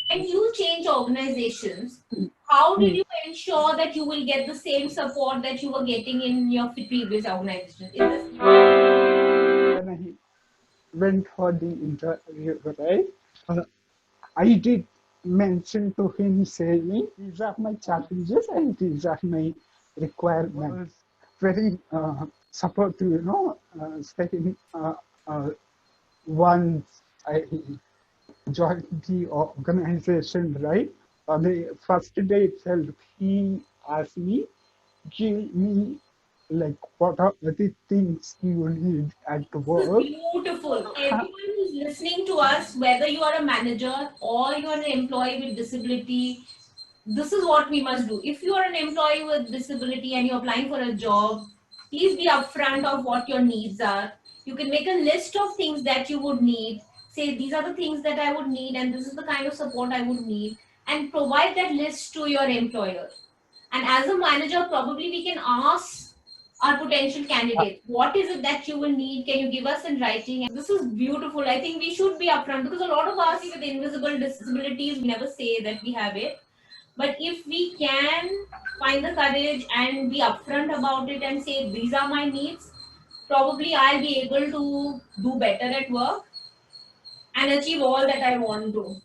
When you change organizations, how did you ensure that you will get the same support that you were getting in your previous organization? In this, When I went for the interview, right, uh, I did mention to him saying, these are my challenges and these are my requirements. Very supportive, saying once I joined the organization, right, on the first day itself, he asked me, give me like what are the things you need at this is work. beautiful. Everyone who's listening to us, whether you are a manager or you are an employee with disability, this is what we must do. If you are an employee with disability and you're applying for a job, please be upfront of what your needs are. You can make a list of things that you would need. Say, these are the things that I would need, and this is the kind of support I would need, and provide that list to your employer. And as a manager, probably we can ask our potential candidate, what is it that you will need? Can you give us in writing? This is beautiful. I think we should be upfront because a lot of us with invisible disabilities, we never say that we have it. But if we can find the courage and be upfront about it and say, these are my needs, probably I'll be able to do better at work and achieve all that I want to.